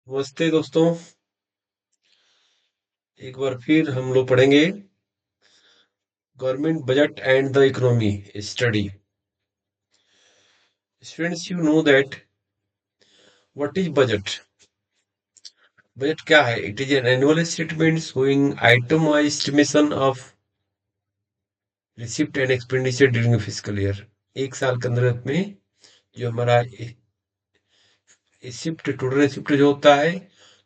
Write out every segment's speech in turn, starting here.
नमस्ते दोस्तों। एक बार फिर हम लोग पढ़ेंगे government budget and the economy study. Students, you know that what is budget. Budget क्या है? It is an annual statement showing itemised estimation of receipt and expenditure during fiscal year. एक साल के अंदर में जो हमारा रिसिप्ट, टोटल रिसिप्ट जो होता है,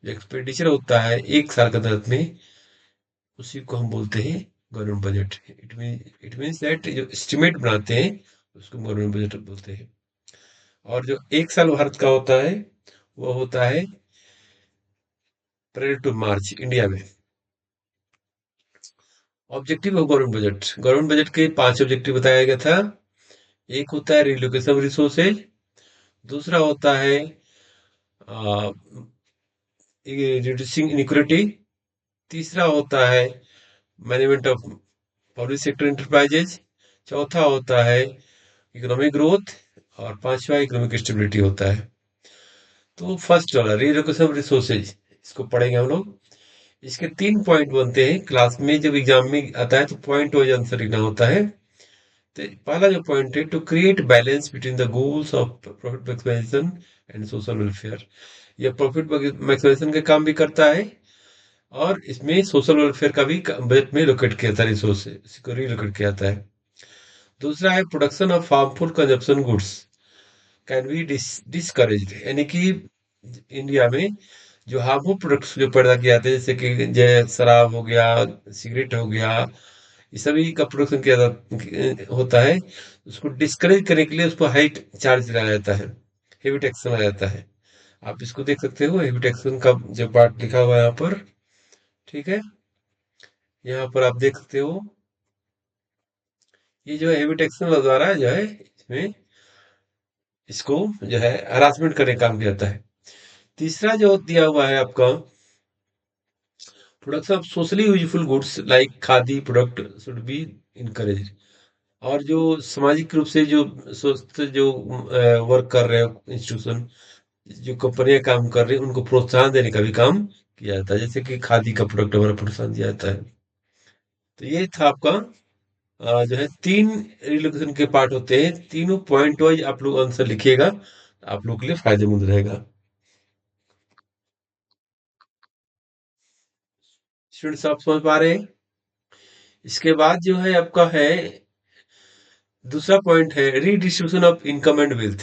जो एक्सपेंडिचर होता है एक साल के अंदर में, उसी को हम बोलते हैं government budget. It means that जो एस्टिमेट बनाते हैं उसको गवर्नमेंट बजट बोलते हैं। और जो एक साल भारत का होता है वो होता है अप्रैल टू मार्च इंडिया में। ऑब्जेक्टिव ऑफ गवर्नमेंट बजट के 5 ऑब्जेक्टिव बताया गया था। एक होता है रिलोकेशन ऑफ रिसोर्सेज, दूसरा होता है रिड्यूसिंग इनइक्वालिटी, तीसरा होता है management of public sector enterprises, चौथा होता है इकोनॉमिक ग्रोथ, और पांचवा इकोनॉमिक स्टेबिलिटी होता है। तो फर्स्ट वाला रिलोकेशन ऑफ रिसोर्सेज, इसको पढ़ेंगे हम लोग। इसके 3 पॉइंट बनते हैं। क्लास में जब एग्जाम में आता है तो पॉइंट वाइज आंसर लिखना होता है। तो पहला जो पॉइंट है, to create balance between the goals of profit maximisation and social welfare. यह प्रॉफिट मैक्सिमाइजेशन का काम भी करता है और इसमें सोशल वेलफेयर का भी बजट में लोकेट किया जाता है, रिसोर्स इसको रिलोकेट किया जाता है। दूसरा है production of harmful consumption goods can be discouraged, यानी कि इंडिया में जो हार्मफुल प्रोडक्ट्स जो पैदा किए जाते हैं, जैसे कि जय शराब हो गया, सिगरेट हो गया, ये सभी का प्रोडक्शन किया होता है। उसको डिस्करेज करने के लिए उसको हाई चार्ज लगाया जाता है, हेवी टैक्स लगाया जाता है। आप इसको देख सकते हो, हेवी टैक्सेशन का जो पार्ट लिखा हुआ है यहाँ पर। ठीक है, यहाँ पर आप देख सकते हो, ये जो हेवी टैक्सेशन द्वारा जो है इसमें इसको जो है हरासमेंट करने का काम किया जाता है। तीसरा जो दिया हुआ है आपका, production of socially useful goods like khadi product should be encourage. और जो सामाजिक रूप से जो स्वस्थ जो वर्क कर रहे हो इंस्टीट्यूशन, जो कंपनियां काम कर रही हैं, उनको प्रोत्साहन देने का भी काम किया जाता है, जैसे कि खादी का प्रोडक्ट हमारा प्रोत्साहन दिया जाता है। तो ये था आपका जो है 3 रिलोकेशन के पार्ट होते हैं। तीनों पॉइंट वाइज आप लोग आंसर लिखिएगा, आप लोग के लिए फायदेमंद रहेगा। स्टूडेंट्स, आप समझ पा रहे हैं? इसके बाद जो है आपका है दूसरा पॉइंट है redistribution of income and wealth.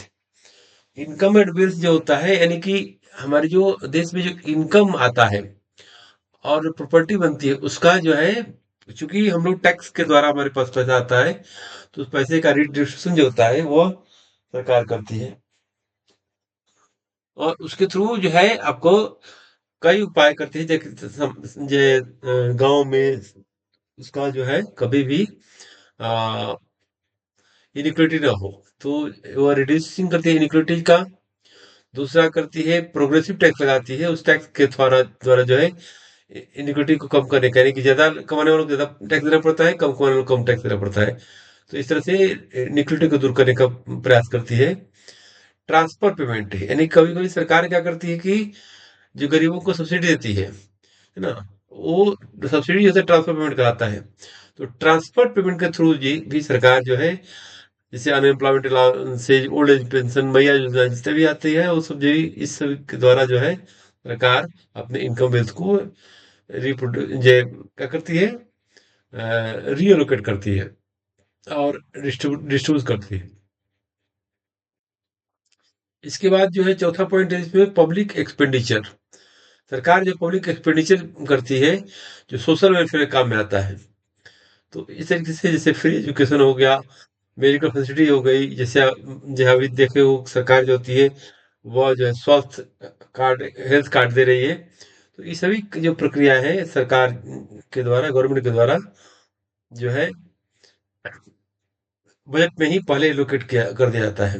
Income and wealth जो होता है, यानी कि हमारे जो देश में जो इनकम आता है और प्रॉपर्टी बनती है, उसका जो है, चूंकि हम लोग टैक्स के द्वारा हमारे पास पैसा आता है, तो उस पैसे का रीडिस्ट्रीब्यूशन जो होता है वो सरकार करती है। और उसके थ्रू जो है आपको कई उपाय करती है, जैसे गांव में उसका जो है कभी भी इनिक्विटी ना हो, तो वो रिड्यूसिंग करती है इनिक्विटी का। दूसरा करती है प्रोग्रेसिव टैक्स लगाती है, उस टैक्स के द्वारा द्वारा जो है इनिक्विटी को कम करने का, यानी कि ज्यादा कमाने वालों को ज्यादा टैक्स देना पड़ता है, कम कमाने वालों को कम टैक्स देना पड़ता है। तो इस तरह से इनिक्विटी को दूर करने का प्रयास करती है। ट्रांसफर पेमेंट है, यानी कभी कभी सरकार क्या करती है कि जो गरीबों को सब्सिडी देती है ना, वो सब्सिडी जैसे ट्रांसफर पेमेंट कराता है। तो ट्रांसफर पेमेंट के थ्रू जी भी सरकार जो है, जैसे unemployment allowances, old age pension, मैया योजना जितने भी आती है, वो सब जो इस सब के द्वारा जो है सरकार अपने इनकम वेल्थ को रिप्रोड्यूस क्या करती है, रीअलोकेट करती है और डिस्ट्रीब्यूट करती है। इसके बाद जो है चौथा पॉइंट है इसमें पब्लिक एक्सपेंडिचर। सरकार जो पब्लिक एक्सपेंडिचर करती है, जो सोशल वेलफेयर काम में आता है। तो इस तरीके से जैसे फ्री एजुकेशन हो गया, मेडिकल फैसिलिटी हो गई, जैसे जहाँ अभी देखे हो सरकार जो होती है वह जो है स्वास्थ्य कार्ड, हेल्थ कार्ड दे रही है। तो ये सभी जो प्रक्रिया है सरकार के द्वारा, गवर्नमेंट के द्वारा जो है बजट में ही पहले एलोकेट किया कर दिया जाता है।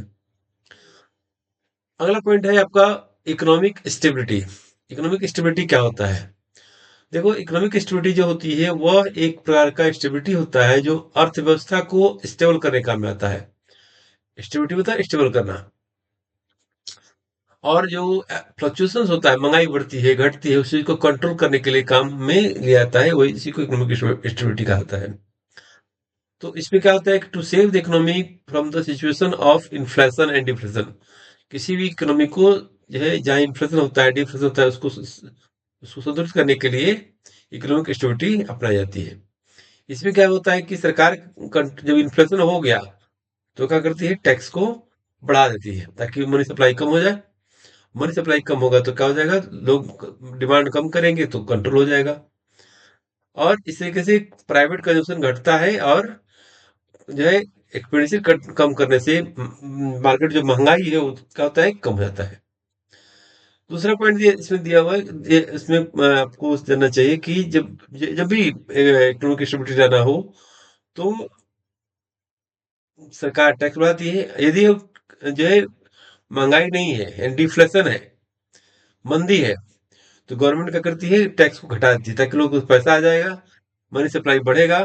अगला पॉइंट है आपका इकोनॉमिक स्टेबिलिटी। इकोनॉमिक स्टेबिलिटी क्या होता है? देखो, इकोनॉमिक स्टेबिलिटी जो होती है वह एक प्रकार का स्टेबिलिटी होता है जो अर्थव्यवस्था को स्टेबल करने काम में आता है। स्टेबिलिटी होता है स्टेबल करना। और जो फ्लक्चुएशंस होता है, महंगाई बढ़ती है घटती है, उस चीज को कंट्रोल करने के लिए काम में लिया जाता है, वही इसी को इकोनॉमिक स्टेबिलिटी कहा जाता है। तो इसमें क्या होता है, to save the economy from the situation of inflation and deflation. किसी भी इकोनॉमी को जो है, जहाँ इन्फ्लेशन होता है डिफ्लेशन होता है, उसको संतुलित करने के लिए इकोनॉमिक स्टेबिलिटी अपनाई जाती है। इसमें क्या होता है कि सरकार जब इन्फ्लेशन हो गया तो क्या करती है, टैक्स को बढ़ा देती है ताकि मनी सप्लाई कम हो जाए। मनी सप्लाई कम होगा तो क्या हो जाएगा, लोग डिमांड कम करेंगे तो कंट्रोल हो जाएगा। और इस तरीके से प्राइवेट कंजम्पशन घटता है, और जो है एक्सपेंडिचर कम करने से मार्केट जो महंगाई है वो क्या होता है, कम हो जाता है। दूसरा पॉइंट ये इसमें दिया हुआ है, इसमें आपको जानना चाहिए कि जब भी इकोनॉमिक स्टेबिलिटी लाना हो तो सरकार टैक्स बढ़ाती है। यदि जो है महंगाई नहीं है, डिफ्लेशन है, मंदी है, तो गवर्नमेंट क्या करती है, टैक्स को घटा देती है ताकि लोगों को पैसा आ जाएगा, मनी सप्लाई बढ़ेगा,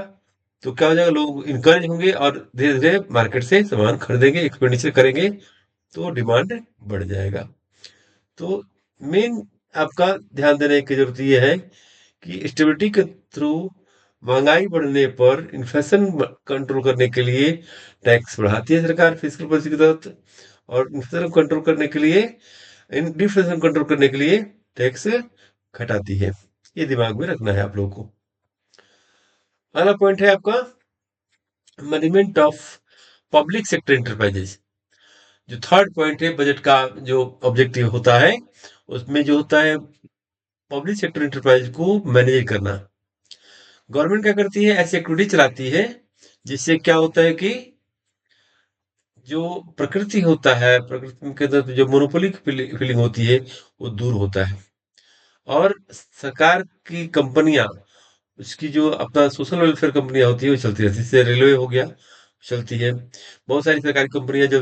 तो क्या हो जाएगा, लोग इनकरेज होंगे और धीरे धीरे मार्केट से सामान खरीदेंगे, एक्सपेंडिचर करेंगे, तो डिमांड बढ़ जाएगा। तो मेन आपका ध्यान देने की जरूरत यह है कि स्टेबिलिटी के थ्रू महंगाई बढ़ने पर इन्फ्लेशन कंट्रोल करने के लिए टैक्स बढ़ाती है सरकार फिस्कल पॉलिसी के तहत, और इन्फ्लेशन कंट्रोल करने के लिए, डिफ्लेशन कंट्रोल करने के लिए टैक्स घटाती है। ये दिमाग में रखना है आप लोगों को। अगला पॉइंट है आपका management of public sector enterprises. जो थर्ड पॉइंट है बजट का, जो ऑब्जेक्टिव होता है, उसमें जो होता है पब्लिक सेक्टर इंटरप्राइज को मैनेज करना। गवर्नमेंट क्या करती है, ऐसी एक्टिविटी चलाती है जिससे क्या होता है कि जो प्रकृति होता है, प्रकृति के अंदर जो मोनोपोली फीलिंग होती है वो दूर होता है। और सरकार की कंपनियां, उसकी जो अपना सोशल वेलफेयर कंपनियां होती है वो चलती रहती है, जैसे रेलवे हो गया, चलती है। बहुत सारी सरकारी कंपनियां जो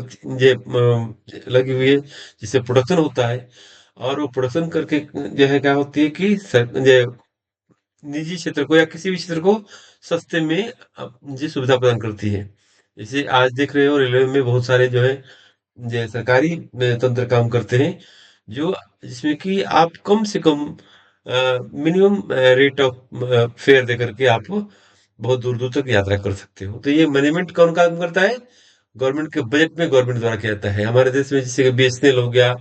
लगी हुई है, जिससे प्रोडक्शन होता है, और वो प्रोडक्शन करके जो है क्या होती है कि निजी क्षेत्र को या किसी भी क्षेत्र को सस्ते में जी सुविधा प्रदान करती है। जैसे आज देख रहे हो रेलवे में बहुत सारे जो है जो सरकारी तंत्र काम करते हैं, जो जिसमें कि आप कम से कम मिनिमम रेट ऑफ फेयर दे करके आप बहुत दूर दूर तक यात्रा कर सकते हो। तो ये मैनेजमेंट कौन काम करता है, गवर्नमेंट के बजट में गवर्नमेंट द्वारा किया जाता है। हमारे देश में जैसे बीएसएनएल हो गया,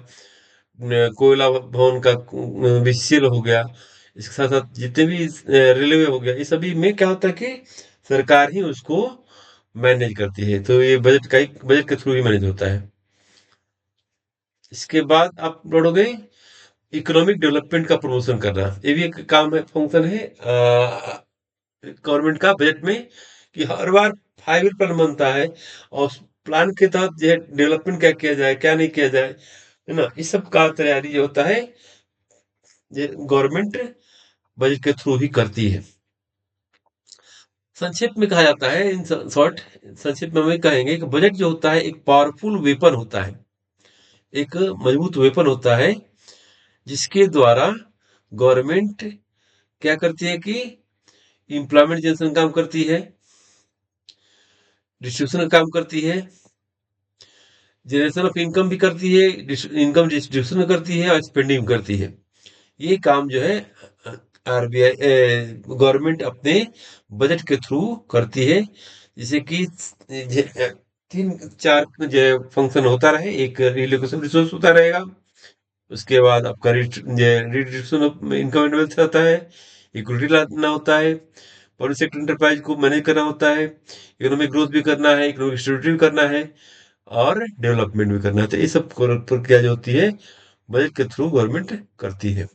कोयला भवन का बीसीएल हो गया, इसके साथ साथ जितने भी रेलवे हो गया, ये सभी में क्या होता है कि सरकार ही उसको मैनेज करती है। तो ये बजट के थ्रू ही मैनेज होता है। इसके बाद आप पढ़ोगे इकोनॉमिक डेवलपमेंट का प्रमोशन करना। ये भी एक काम है, फंक्शन है गवर्नमेंट का बजट में, कि हर बार 5 ईयर प्लान बनता है, और उस प्लान के तहत जो है डेवलपमेंट क्या किया जाए, क्या नहीं किया जाए, है ना, इस सब का तैयारी जो होता है ये गवर्नमेंट बजट के थ्रू ही करती है। संक्षिप्त में कहा जाता है, इन शॉर्ट, संक्षिप्त में हम कहेंगे कि बजट जो होता है एक पावरफुल वेपन होता है, एक मजबूत वेपन होता है, जिसके द्वारा गवर्नमेंट क्या करती है कि एम्प्लॉयमेंट जनरेशन काम करती है, डिस्ट्रीब्यूशन का काम करती है, जनरेशन ऑफ इनकम भी करती है, इनकम डिस्ट्रीब्यूशन करती है, और स्पेंडिंग करती है। ये काम जो है आरबीआई गवर्नमेंट अपने बजट के थ्रू करती है, जिसे कि तीन चार जो फंक्शन होता रहे, एक रिलोकेशन रिसोर्स होता रहेगा, उसके बाद आपका redistribution of income and wealth रहता है, इक्विटी लाना होता है, पब्लिक सेक्टर एंटरप्राइज को मैनेज करना होता है, इकोनॉमिक ग्रोथ भी करना है, इकोनॉमिक स्टेबिलिटी भी करना है, और डेवलपमेंट भी करना है। तो ये सब प्रक्रिया जो होती है बजट के थ्रू गवर्नमेंट करती है।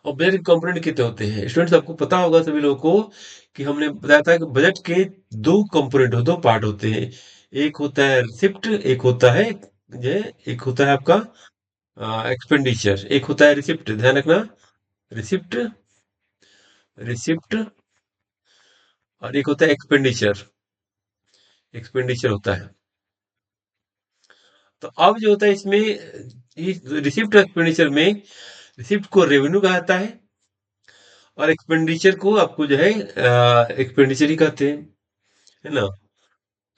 और बजट के कंपोनेंट कितने होते हैं स्टूडेंट्स, आपको पता होगा सभी लोगों को, कि हमने बताया था कि बजट के दो कंपोनेंट दो पार्ट होते हैं। एक होता है रिसिप्ट, एक होता है एक होता है आपका एक्सपेंडिचर, एक होता है रिसिप्ट, ध्यान रखना, रिसिप्ट, रिसिप्ट, और एक होता है एक्सपेंडिचर, एक्सपेंडिचर होता है। तो अब जो होता है इसमें, इस रिसिप्ट एक्सपेंडिचर में, रिसिप्ट को रेवेन्यू कहा जाता है, और एक्सपेंडिचर को आपको जो है एक्सपेंडिचर ही कहते हैं, है ना।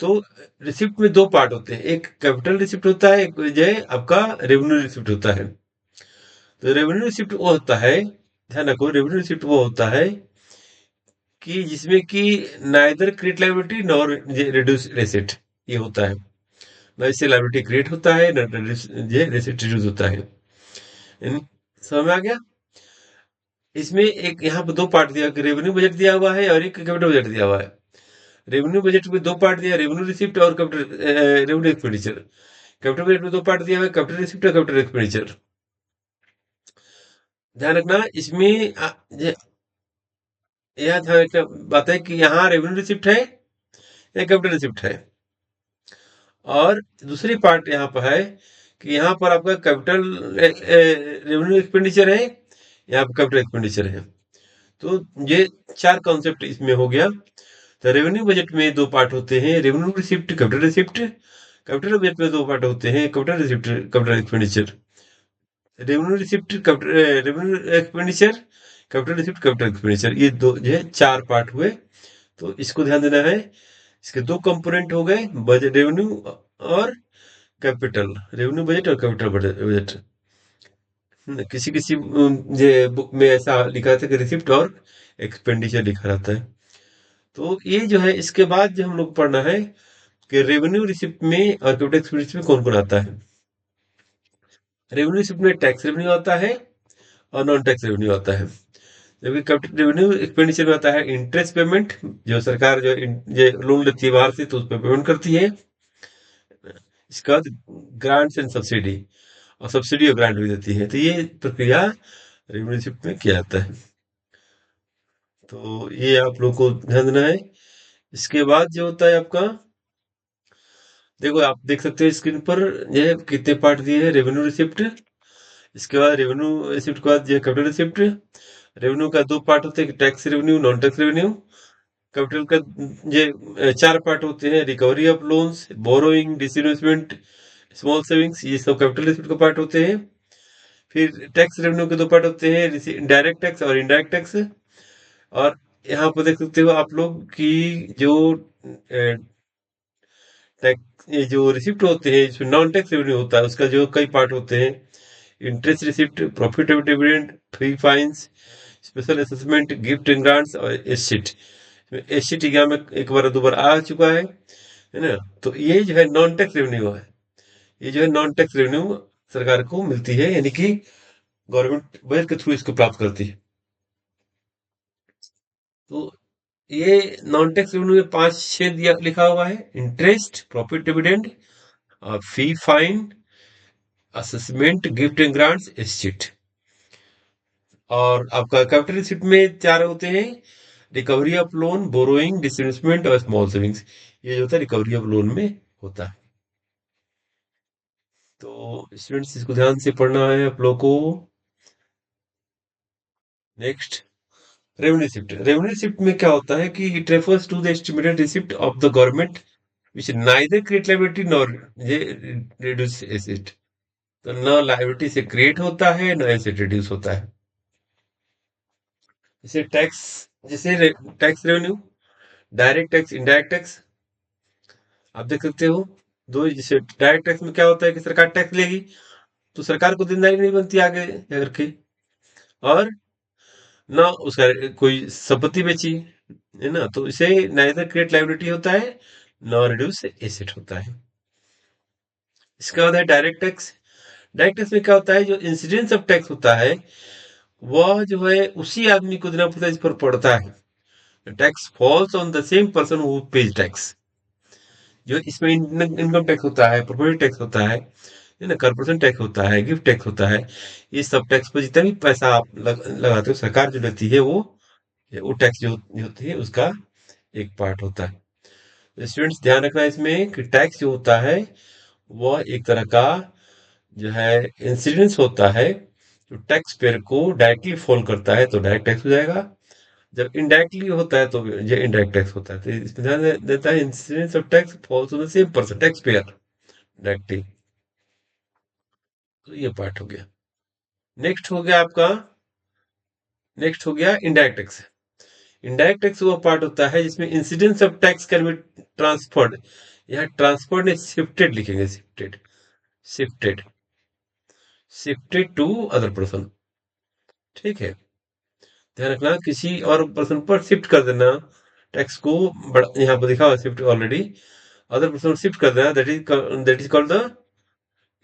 तो रिसिप्ट में दो पार्ट होते हैं, एक कैपिटल रिसिप्ट होता है, एक जो है आपका रेवेन्यू रिसिप्ट होता है। तो रेवेन्यू रिसिप्ट वो होता है, ध्यान रखो, रेवेन्यू रिसिप्ट वो होता है कि जिसमें कि neither create liability nor reduce asset, ये होता है। ना इससे लायबिलिटी क्रिएट होता है, ना ये रेसिट रिड्यूस होता है। समझ में आ गया? इसमें एक यहाँ पे दो पार्ट दिया, रेवेन्यू बजट दिया हुआ है और एक कैपिटल बजट दिया हुआ है। रेवेन्यू बजट में दो पार्ट दिया, रेवेन्यू रिसिप्ट और capital revenue expenditure. Capital budget में दो पार्ट दिया हुआ है, कैपिटल रिसिप्ट और कैपिटल एक्सपेंडिचर। ध्यान रखना इसमें यह ध्यान रखना बात है कि यहाँ रेवेन्यू रिसिप्ट है या कैपिटल रिसिप्ट है। और दूसरी पार्ट यहाँ पर है कि यहाँ पर आपका कैपिटल रेवेन्यू एक्सपेंडिचर है, यहाँ पर कैपिटल एक्सपेंडिचर है। तो ये चार कॉन्सेप्ट इसमें हो गया। तो रेवेन्यू बजट में दो पार्ट होते हैं, revenue receipt, capital receipt. Capital budget में दो पार्ट होते हैं, capital receipt, capital expenditure. Revenue receipt, revenue expenditure, capital receipt, capital expenditure, ये दो जो है चार पार्ट हुए। तो इसको ध्यान देना है। इसके दो कंपोनेंट हो गए, बजट रेवेन्यू और कैपिटल, रेवेन्यू बजट और कैपिटल बजट। किसी किसी ये बुक में ऐसा लिखा था कि रिसिप्ट और एक्सपेंडिचर लिखा रहता है। तो ये जो है इसके बाद जो हम लोग पढ़ना है कि रेवेन्यू रिसिप्ट में और कैपिटल एक्सपेंडिचर में कौन कौन आता है। रेवेन्यू रिसिप्ट में टैक्स रेवेन्यू आता है और नॉन टैक्स रेवेन्यू आता है। जबकि कैपिटल रेवेन्यू एक्सपेंडिचर में आता है इंटरेस्ट पेमेंट, जो सरकार जो ये लोन लेती है बाहर से तो उस पर पेमेंट करती है। इसके बाद ग्रांट्स एंड सब्सिडी, और सब्सिडी और ग्रांट भी देती है। तो ये प्रक्रिया रेवेन्यू रिसिप्ट में किया जाता है। तो ये आप लोग को ध्यान देना है। इसके बाद जो होता है आपका, देखो आप देख सकते हो स्क्रीन पर ये कितने पार्ट दिए हैं। रेवेन्यू रिसिप्ट, इसके बाद रेवेन्यू रिसिप्ट के बाद ये कैपिटल रिसिप्ट। रेवेन्यू का दो पार्ट होते हैं, tax revenue, non tax revenue. Capital का ये चार पार्ट होते हैं, recovery of loans, borrowing, disinvestment, small savings, ये सब कैपिटल रिसिप्ट का पार्ट होते हैं। फिर टैक्स रेवेन्यू के दो पार्ट होते हैं, डायरेक्ट टैक्स और इनडायरेक्ट टैक्स। और यहाँ पर देख सकते हो आप लोग कि जो टैक्स, ये जो रिसिप्ट होते हैं इसमें नॉन टैक्स रेवेन्यू होता है, उसका जो कई पार्ट होते हैं। Interest receipt, profit dividend, free fines, special assessment, gift and grants और एसेट। एसेट एग्जाम में एक बार दो बार आ चुका है ना। तो ये जो है नॉन टैक्स रेवेन्यू है। ये जो है नॉन टैक्स रेवेन्यू सरकार को मिलती है, यानी कि गवर्नमेंट बजट के थ्रू इसको प्राप्त करती है। तो ये नॉन टैक्स रेवेन्यू में पांच छह दिया लिखा हुआ है, interest, profit dividend, fee fine, assessment, gift and grants, asset. और आपका कैपिटल रिसिप्ट में चार होते हैं, recovery of loan, borrowing, disinvestment और स्मॉल सेविंग्स। ये जो होता है रिकवरी ऑफ लोन में होता है। तो स्टूडेंट्स इसको ध्यान से पढ़ना है आप लोग को। Next, revenue receipt. Revenue receipt में क्या होता है कि it refers to the estimated receipt of the government which neither create liability nor ये रिड्यूस एसेट। तो न लायबिलिटी से क्रिएट होता है, न एसेट रिड्यूस होता है। जैसे टैक्स, जैसे tax revenue, direct tax, indirect tax, आप देख सकते हो। दो, जैसे डायरेक्ट टैक्स में क्या होता है कि सरकार टैक्स लेगी तो सरकार को देनदारी नहीं बनती आगे जाकर के। और ना उसका कोई संपत्ति बेची, है ना, तो इसे नाइदर क्रिएट लायबिलिटी होता है, नॉर रिड्यूस एसेट होता है। इसके बाद है डायरेक्ट टैक्स। डायरेक्ट टैक्स में क्या होता है, जो इंसिडेंस ऑफ टैक्स होता है वह जो है उसी आदमी को देना पड़ता है जिस पर पड़ता है। Tax falls on the same person who page tax. जो इसमें इनकम टैक्स होता है, प्रॉपर्टी टैक्स होता है ना, कॉर्पोरेशन टैक्स होता है, गिफ्ट टैक्स होता है। ये सब टैक्स पर जितना भी पैसा आप लगाते हो, सरकार जो लेती है वो टैक्स जो होती है उसका एक पार्ट होता है। स्टूडेंट्स ध्यान रखना इसमें कि टैक्स जो होता है वह एक तरह का जो है इंसिडेंस होता है, जो टैक्स पेयर को डायरेक्टली फॉल करता है तो डायरेक्ट टैक्स हो जाएगा। जब इनडायरेक्टली होता है तो ये इनडायरेक्ट टैक्स होता है। तो इसमें ध्यान देता है incidence of tax falls on the same person tax payer directly. तो ये पार्ट हो गया। नेक्स्ट हो गया आपका, नेक्स्ट हो गया इनडायरेक्ट टैक्स। इनडायरेक्ट टैक्स वो पार्ट होता है जिसमें incidence of tax can be transferred. यहाँ ट्रांसफर्ड ने शिफ्टेड लिखेंगे, shifted, shifted, shifted to other person. ठीक है, ध्यान रखना किसी और पर्सन पर शिफ्ट कर देना टैक्स को। बड़ा यहाँ पर दिखा हुआ shift already, other person shift कर देना, that is called the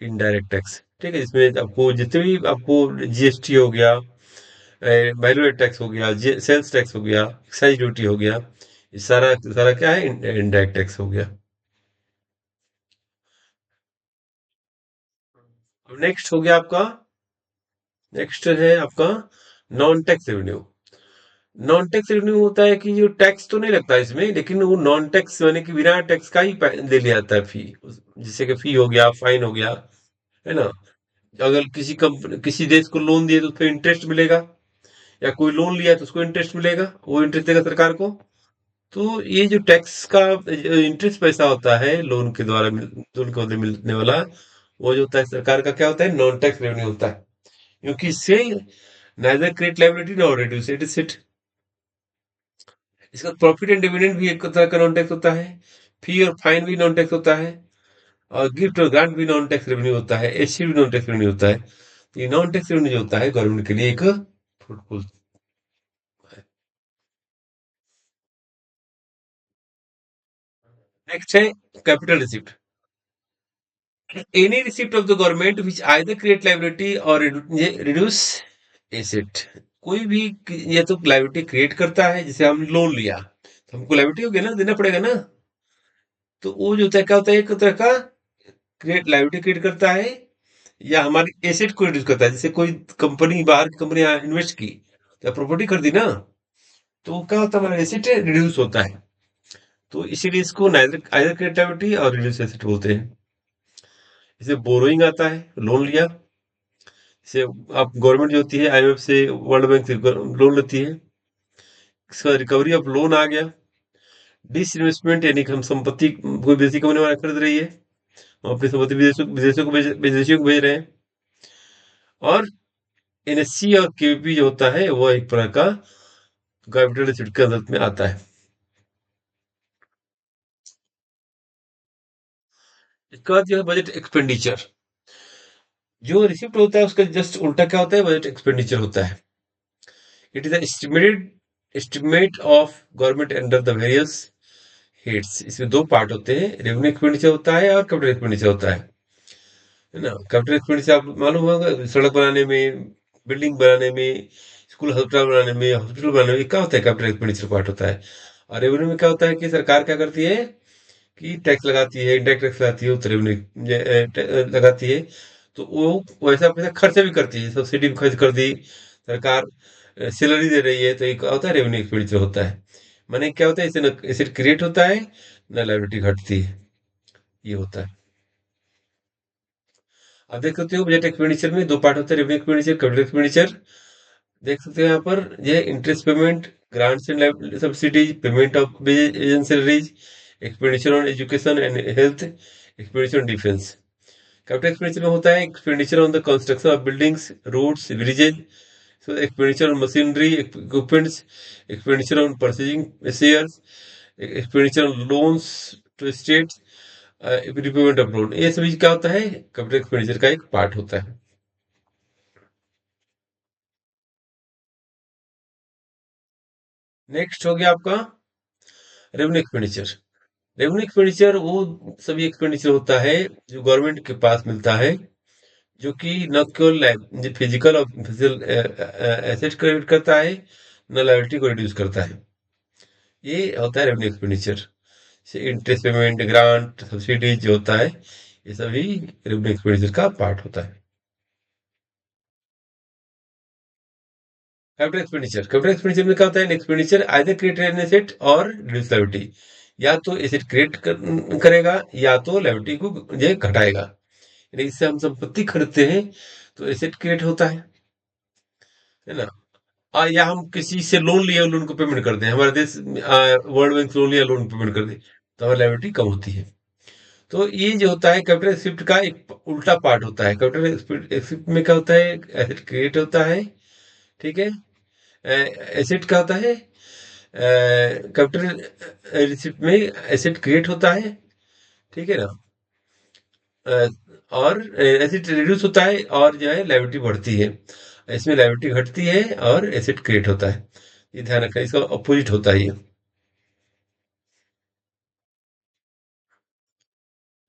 indirect tax. ठीक है, इसमें आपको जितने भी आपको जीएसटी हो गया, वैल्यू एड टैक्स हो गया, सेल्स टैक्स हो गया, एक्साइज ड्यूटी हो गया, ये सारा सारा क्या है, इनडायरेक्ट टैक्स हो गया। अब नेक्स्ट हो गया आपका, नेक्स्ट है आपका non tax revenue. Non tax revenue होता है कि जो टैक्स तो नहीं लगता इसमें, लेकिन वो नॉन टैक्स यानी कि बिना टैक्स का ही दे लिया जाता है फी। जैसे कि फी हो गया, फाइन हो गया, है ना। अगर किसी कंपनी किसी देश को लोन दिए तो उसपे इंटरेस्ट मिलेगा, या कोई लोन लिया तो उसको इंटरेस्ट मिलेगा, वो इंटरेस्ट देगा सरकार को। तो ये जो टैक्स का इंटरेस्ट पैसा होता है लोन के द्वारा लोन के बदले मिलने वाला, वो जो होता है सरकार का क्या होता है, नॉन टैक्स रेवेन्यू होता है। क्योंकि इससे neither create liability nor reduce it, इसका प्रॉफिट एंड डिविडेंड भी एक तरह का नॉन टैक्स होता है, फी और फाइन भी नॉन टैक्स होता है, और गिफ्ट और ग्रांट भी नॉन टैक्स रेवेन्यू होता है, एससी भी नॉन टैक्स रेवेन्यू होता है। तो ये नॉन टैक्स रेवेन्यू जो होता है गवर्नमेंट के लिए एक फ्रूटफुल है। नेक्स्ट है capital receipt. Any receipt of the government which either create liability और रिड्यूस एसेट। कोई भी ये तो लायबिलिटी क्रिएट करता है, जैसे हम लोन लिया तो हमको लायबिलिटी हो गया ना, देना पड़ेगा ना। तो वो जो होता है क्या होता है, एक तरह का क्रिएट लायबिलिटी क्रिएट करता है, या हमारी एसेट को रिड्यूस करता है। जैसे कोई कंपनी, बाहर की कंपनी इन्वेस्ट की तो प्रॉपर्टी खरीदी ना, तो वो क्या होता है, हमारा एसेट रिड्यूस होता है। तो इसीलिए इसको आइदर क्रिएट लायबिलिटी और रिड्यूस एसेट बोलते हैं। जैसे बोरोइंग आता है, लोन लिया, जैसे आप गवर्नमेंट जो होती है आईएमएफ से, वर्ल्ड बैंक से लोन लेती है, इसका रिकवरी ऑफ लोन आ गया। डिसइन्वेस्टमेंट यानी कि हम संपत्ति कोई विदेशी कंपनी वाला खरीद रही है, हम अपनी संपत्ति विदेशों विदेशों को विदेशियों को भेज रहे हैं। और एनएससी और केवीपी जो होता है वो एक प्रकार का कैपिटल रिसिप्ट के अंदर में आता है। इसके बाद जो है बजट एक्सपेंडिचर। जो रिसिप्ट होता है उसका जस्ट उल्टा क्या होता है, बजट एक्सपेंडिचर होता है। It is estimated estimate of government under the various heads. इसमें दो पार्ट होते हैं, रेवेन्यू एक्सपेंडिचर होता है और कैपिटल एक्सपेंडिचर होता है ना। कैपिटल एक्सपेंडिचर आप मालूम होगा, सड़क बनाने में, बिल्डिंग बनाने में, स्कूल अस्पताल बनाने में, हॉस्पिटल बनाने में, क्या होता है, कैपिटल एक्सपेंडिचर पार्ट होता है। और रेवेन्यू में क्या होता है कि सरकार क्या करती है कि टैक्स लगाती है, इंडायरेक्ट टैक्स लगाती है, तो रेवेन्यू लगाती है। तो वो वैसा पैसा खर्चा भी करती है, सब्सिडी भी खर्च कर दी सरकार, सैलरी दे रही है, तो एक होता है रेवेन्यू एक्सपेंडिचर होता है। माने क्या होता है, इससे न एसेट क्रिएट होता है, न लायबिलिटी घटती है, ये होता है। आप देख सकते हो बजट एक्सपेंडिचर में दो पार्ट होते हैं, रेवेन्यू एक्सपेंडिचर, कैपिटल एक्सपेंडिचर। देख सकते हो यहाँ पर, यह interest payment, grants and subsidies, payment of wages salaries, expenditure on education and health, expenditure on defence. Capital expenditure में होता है expenditure on the construction of buildings, roads, bridges, so expenditure on machinery, equipments, expenditure on purchasing shares, expenditure on loans to states, repayment of loan। ये सभी क्या होता है, capital expenditure का एक पार्ट होता है। नेक्स्ट हो गया आपका रेवेन्यू एक्सपेंडिचर। रेवेन्यू एक्सपेंडिचर वो सभी एक्सपेंडिचर होता है जो गवर्नमेंट के पास मिलता है, जो कि न केवल फिजिकल और फिजिकल एसेट को क्रेडिट करता है, न लायबिलिटी को रिड्यूस करता है। ये होता है रेवेन्यू एक्सपेंडिचर। से इंटरेस्ट पेमेंट, ग्रांट, सब्सिडी जो होता है, ये सभी रेवेन्यू एक्सपेंडिचर का पार्ट होता है। कैपिटल एक्सपेंडिचर में क्या होता है, expenditure either create an asset और रिड्यूस लायबिलिटी। या तो एसेट क्रिएट करेगा, या तो लायबिलिटी को ये घटाएगा। यानी इससे हम संपत्ति खरीदते हैं तो एसेट क्रिएट होता है ना। या हम किसी से लोन लिया, लोन को पेमेंट कर दें, हमारे देश वर्ल्ड बैंक से लोन लिया, लोन पेमेंट कर दे, तो हमारी लायबिलिटी कम होती है। तो ये जो होता है कैपिटल शिफ्ट का एक उल्टा पार्ट होता है। कैपिटल शिफ्ट में क्या होता है, एसेट क्रिएट होता है, ठीक है। एसेट क्या होता है, कैपिटल रिसिप्ट में एसेट क्रिएट होता है, ठीक है ना। अ, और एसेट रिड्यूस होता है और जो है लायबिलिटी बढ़ती है। इसमें लायबिलिटी घटती है और एसेट क्रिएट होता है। ये ध्यान रखना, इसका अपोजिट होता है ये।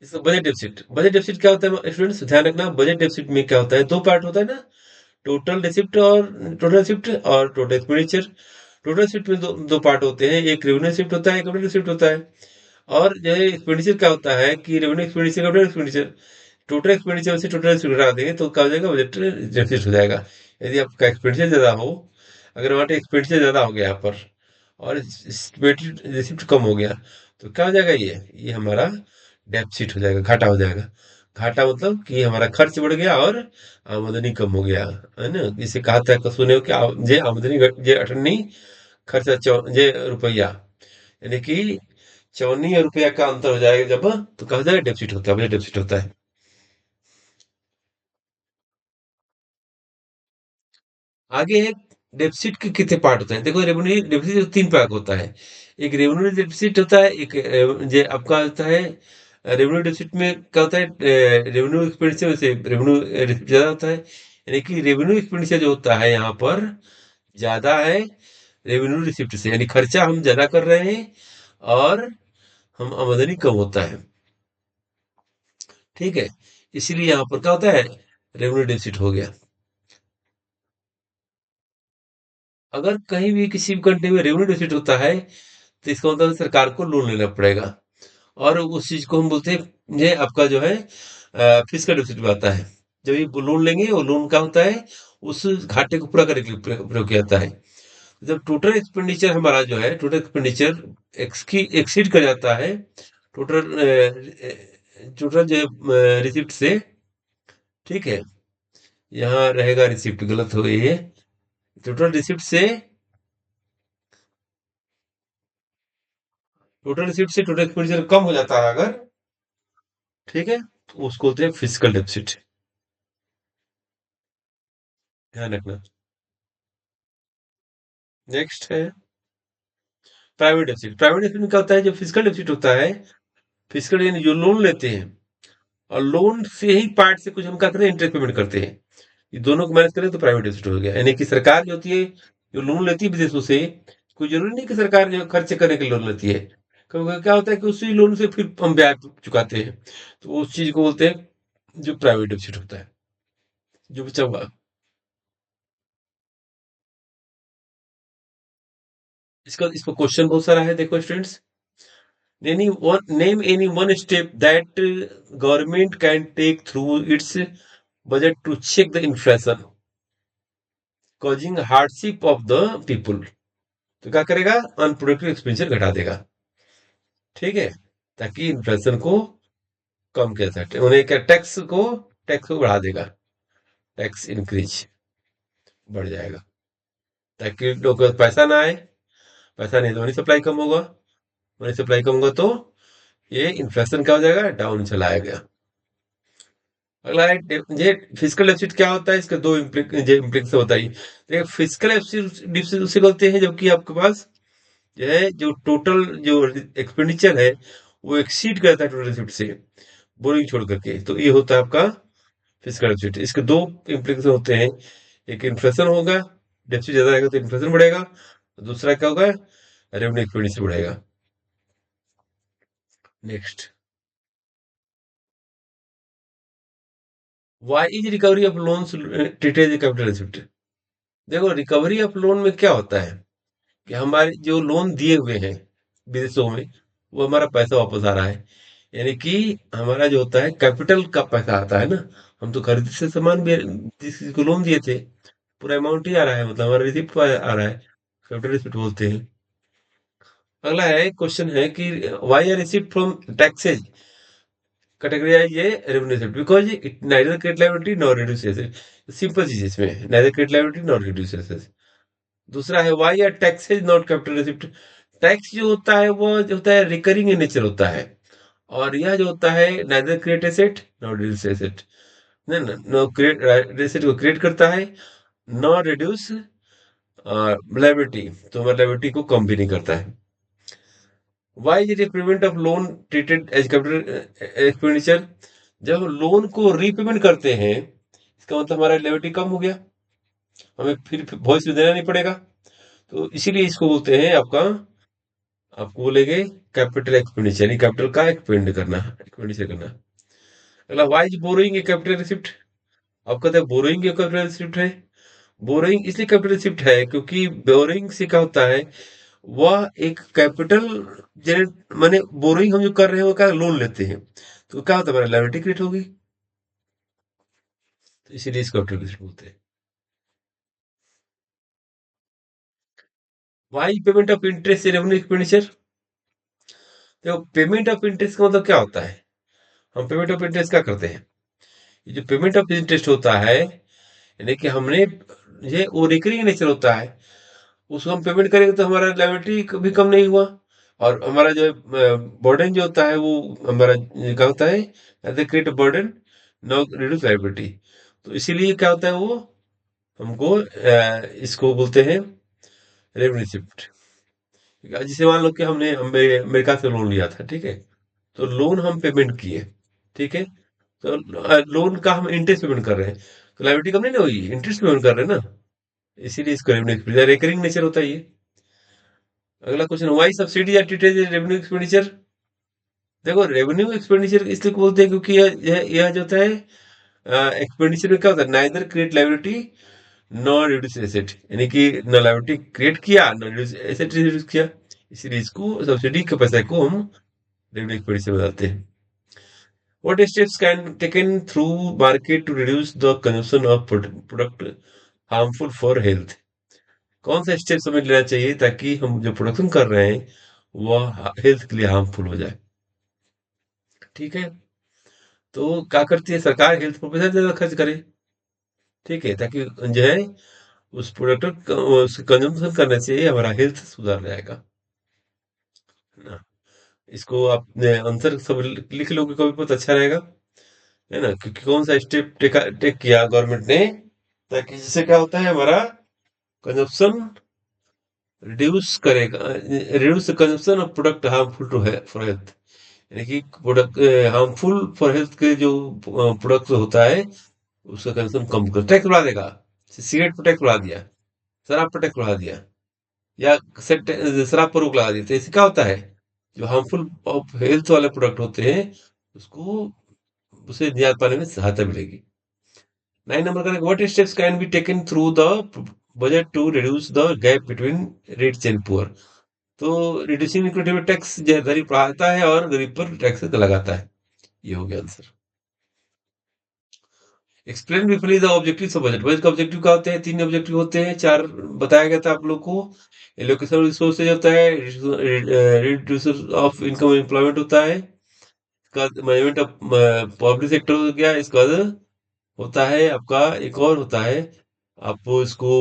इसका बजट डेफिसिट, बजट डेफिसिट क्या होता है स्टूडेंट्स, ध्यान रखना। बजट डेफिसिट में क्या होता है, दो पार्ट होता है ना, टोटल रिसिप्ट और टोटल रिसिप्ट और टोटल एक्सपेंडिचर। टोटल रिसिप्ट में दो पार्ट होते हैं, एक रेवेन्यू रिसिप्ट होता है, एक कैपिटल रिसिप्ट होता है। और जो है एक्सपेंडिचर क्या होता है कि revenue expenditure, capital expenditure. Total expenditure से टोटल रिसिप्ट घटा देंगे तो क्या हो जाएगा, बजट डेफिसिट हो जाएगा। यदि आपका एक्सपेंडिचर ज्यादा हो, अगर हमारे एक्सपेंडिचर ज्यादा हो गया यहाँ पर और रिसिप्ट कम हो गया, तो क्या हो जाएगा, ये हमारा डेफिसिट हो जाएगा, घाटा हो जाएगा। घाटा मतलब कि हमारा खर्च बढ़ गया और आमदनी कम हो गया, है ना। इसे कहा था सुने हो कि जे आमदनी जे अठन्नी, खर्चा जे रुपया, यानी कि चौनी और रुपया का अंतर हो जाएगा जब, तो कहा जाएगा डेफिसिट होता है, बजट डेफिसिट होता है। आगे है डेफिसिट के कितने पार्ट होते हैं। देखो रेवेन्यू डेफिसिट तीन पार्ट होता है। एक रेवेन्यू डेफिसिट होता है, एक जो आपका होता है रेवेन्यू डेफिसिट में क्या होता है, रेवेन्यू एक्सपेंडिचर से रेवेन्यू ज्यादा होता है, यानी कि रेवेन्यू एक्सपेंडिचर जो होता है यहाँ पर ज्यादा है रेवेन्यू रिसिप्ट से, यानी खर्चा हम ज्यादा कर रहे हैं और हम आमदनी कम होता है, ठीक है। इसीलिए यहाँ पर क्या होता है, रेवेन्यू डेफिसिट हो गया। अगर कहीं भी किसी भी कंट्री में रेवेन्यू डेफिसिट होता है, तो इसका मतलब सरकार को लोन लेना पड़ेगा, और उस चीज को हम बोलते हैं, ये आपका जो है फिस्कल डेफिसिट में आता है। जब ये लोन लेंगे, वो लोन का होता है उस घाटे को पूरा करने के लिए प्रयोग किया जाता है। जब टोटल एक्सपेंडिचर हमारा जो है, टोटल एक्सपेंडिचर एक्सीड कर जाता है टोटल टोटल जो रिसिप्ट से, ठीक है। यहाँ रहेगा रिसिप्ट, गलत हो गई है। टोटल रिसिप्ट से, टोटल रिसिप्ट से टोटल एक्सपेंडिचर कम हो जाता है अगर, ठीक है, तो उसको बोलते हैं फिजिकल डेफिसिट। ध्यान रखना। नेक्स्ट है प्राइवेट डेफिसिट। प्राइवेट डेफिसिट में क्या होता है, जो फिजिकल डेफिसिट होता है, फिजिकल यानी जो लोन लेते हैं और लोन से ही पार्ट से कुछ हम क्या करते हैं, इंटरेस्ट पेमेंट करते हैं, ये दोनों को मैनेज करें तो प्राइवेट डेफिसिट हो गया। यानी कि सरकार जो होती है, जो लोन लेती है विदेशों से, कोई जरूरी नहीं कि सरकार जो खर्च करने के लिए लोन लेती है। क्योंकि क्या होता है कि उसी लोन से फिर हम ब्याज चुकाते हैं, तो उस चीज को बोलते हैं जो प्राइवेट डेफिसिट होता है, जो बचा हुआ। इसका इस पर क्वेश्चन बहुत सारा है, देखो students. Name any one step that government can take through its budget to check the inflation causing hardship of the people। तो क्या करेगा, अनप्रोडक्टिव एक्सपेंडिचर घटा देगा, ठीक है, ताकि इन्फ्लेशन को कम किया जा सके। उन्हें क्या, टैक्स को बढ़ा देगा, टैक्स इंक्रीज बढ़ जाएगा, ताकि लोगों के पास पैसा ना आए। पैसा नहीं तो मनी सप्लाई कम होगा, मनी सप्लाई कम होगा तो ये इन्फ्लेशन क्या हो जाएगा, डाउन चला आएगा। अगला है ये फिजिकल डेफिसिट क्या होता है, इसके दो इम्प्लिकेशन होता है। देखिए फिजिकल डेफिसिट उसे बोलते हैं जबकि आपके पास जो है, जो टोटल जो एक्सपेंडिचर है वो एक्सीड करता है टोटल रिसिप्ट से, बोरिंग छोड़ करके, तो ये होता है आपका फिजिकल डेफिसिट। इसके दो इम्प्लिकेशन होते हैं, एक इन्फ्लेशन होगा, डेफिसिट ज्यादा रहेगा तो इन्फ्लेशन बढ़ेगा, दूसरा क्या होगा, रेवेन्यू एक्सपेंडिचर बढ़ेगा। Next, why is recovery of loans treated as capital receipt. देखो रिकवरी ऑफ लोन में क्या होता है कि हमारे जो लोन दिए हुए हैं विदेशों में, वो हमारा पैसा वापस आ रहा है। यानी कि हमारा जो होता है कैपिटल का पैसा आता है ना, हम तो खरीद से सामान भी जिस किसी को लोन दिए थे, पूरा अमाउंट ही आ रहा है, मतलब हमारा रिसिप्ट आ रहा है, कैपिटल रिसिप्ट बोलते हैं। अगला है क्वेश्चन है कि why are receipt from taxes categorize a revenue receipt because it neither create liability nor reduces it। Simple चीज है इसमें, neither create liability nor reduces it। दूसरा है why are taxes not capital receipt. Tax जो होता है वो जो होता है रिकरिंग इन नेचर होता है, और यह जो होता है neither create asset nor reduce asset। No create asset को क्रिएट करता है, नॉ रिड्यूस लायबिलिटी, तो हमारी लायबिलिटी को कम भी नहीं करता है। Why is it prevent of loan treated as capital expenditure? जब हम लोन को रीपेमेंट करते हैं, इसका मतलब हमारा लायबिलिटी कम हो गया, हमें फिर भविष्य में देना नहीं पड़ेगा। तो इसीलिए इसको बोलते हैं आपका, आपको बोलेंगे कैपिटल एक्सपेंडिचर, यानी कैपिटल का एक्सपेंड करना, एक्सपेंडिचर करना। अगला, why is borrowing a capital receipt? आप कहते हैं बोरोइंग ए कैपिटल रिसिप्ट है। बोरोइंग इसलिए कैपिटल रिसिप्ट है क्योंकि बोरोइंग से क्या होता है, वह एक कैपिटल जनरेट, माने बोरोइंग हम जो कर रहे हैं वो क्या, लोन लेते हैं, तो क्या होता है, हमारा लायबिलिटी क्रिएट होगी, तो इसीलिए इसको कैपिटल रिसिप्ट बोलते हैं। Why payment of interest revenue expenditure? देखो, पेमेंट ऑफ इंटरेस्ट का मतलब क्या होता है, हम पेमेंट ऑफ इंटरेस्ट क्या करते हैं, ये जो पेमेंट ऑफ इंटरेस्ट होता है, यानी कि हमने, ये वो रिकरिंग नेचर होता है, उसको हम पेमेंट करेंगे तो हमारा लायबिलिटी भी कम नहीं हुआ, और हमारा जो बर्डन जो होता है वो हमारा क्या होता है, as a create burden, no reduce liability. तो इसीलिए क्या होता है वो, हमको इसको बोलते हैं रेवेन्यू शिफ्ट। जैसे मान लो कि हमने अमेरिका से लोन लिया था, ठीक है, तो लोन हम पेमेंट किए, ठीक है, तो लोन का हम इंटरेस्ट पेमेंट कर रहे हैं, तो लायबिलिटी कम नहीं ना हुई, इंटरेस्ट पेमेंट कर रहे हैं ना, इसीलिए इसको रेवेन्यू रिकरिंग नेचर होता है ये। अगला question, why subsidy are treated as revenue expenditure? देखो, रेवेन्यू एक्सपेंडिचर इसलिए बोलते हैं क्योंकि यह जो होता है एक्सपेंडिचर में क्या होता है, neither create liability non reduce asset, यानी कि न लायबिलिटी क्रिएट किया न रिड्यूस एसेट रिड्यूस किया, इसीलिए इसको सब्सिडी के पैसे को हम रेवेन्यू एक्सपेंडिचर बताते हैं। What steps can taken through market to reduce the consumption of product harmful for health? कौन सा स्टेप्स हमें लेना चाहिए ताकि हम जो प्रोडक्शन कर रहे हैं वह हेल्थ के लिए हार्मफुल हो जाए? ठीक है, तो क्या करती है सरकार, हेल्थ पर पैसा ज्यादा खर्च करे, ठीक है, ताकि जो है उस प्रोडक्ट कंजम्पशन करने से हमारा हेल्थ सुधार जाएगा, है ना। इसको आप आंसर सब लिख लोगे कभी, बहुत अच्छा रहेगा, है ना, क्योंकि कौन सा स्टेप टेक किया गवर्नमेंट ने, ताकि जिससे क्या होता है, हमारा कंजप्शन रिड्यूस करेगा, reduce consumption of product harmful to for health, यानी कि प्रोडक्ट हार्मफुल फॉर हेल्थ के जो प्रोडक्ट होता है उसका कंजप्शन कम कर, टैक्स बढ़ा देगा, सिगरेट पर टैक्स बढ़ा दिया, शराब पर टैक्स बढ़ा दिया, या शराब पर रोक लगा दी, तो इससे क्या होता है, जो हार्मफुल ऑफ हेल्थ वाले प्रोडक्ट होते हैं उसको, उसे निजात पाने में सहायता मिलेगी। 9 नंबर का, what steps can be taken through the budget to reduce the gap between rich and poor? तो रिड्यूसिंग इक्विटी टैक्स गरीब बढ़ाता है और गरीब पर टैक्स लगाता है, ये हो गया answer. Explain briefly the objectives of budget? Budget का ऑब्जेक्टिव क्या होते हैं, तीन ऑब्जेक्टिव होते हैं, चार बताया गया था आप लोग को। एलोकेशन रिसोर्सेज होता है, रिड्यूस ऑफ इनकम एम्प्लॉयमेंट होता है, इसका मैनेजमेंट ऑफ पब्लिक सेक्टर हो गया, इसका होता है आपका, एक और होता है, आप इसको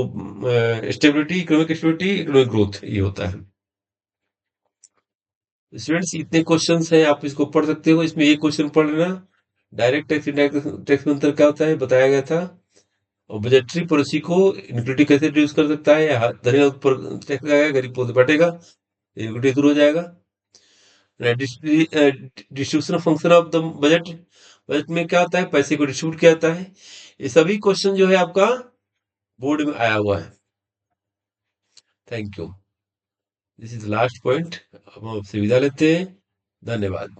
stability, economic stability, economic growth, ये होता है। स्टूडेंट्स, इतने क्वेश्चंस हैं, आप इसको पढ़ सकते हो, इसमें ये क्वेश्चन पढ़ लेना, डायरेक्ट टैक्स इनडायरेक्ट टैक्स में अंतर क्या होता है बताया गया था, और बजटरी पॉलिसी को इक्विटी कैसे रिड्यूस कर सकता है, या धनी पर टैक्स लगाएगा, गरीब को बढ़ेगा, इक्विटी दूर हो जाएगा। Distribution function of the budget, budget में क्या होता है, पैसे को डिस्ट्रीब्यूट किया जाता है, ये सभी क्वेश्चन जो है आपका बोर्ड में आया हुआ है। Thank you, this is last point, अब हम आपसे विदा लेते हैं, धन्यवाद।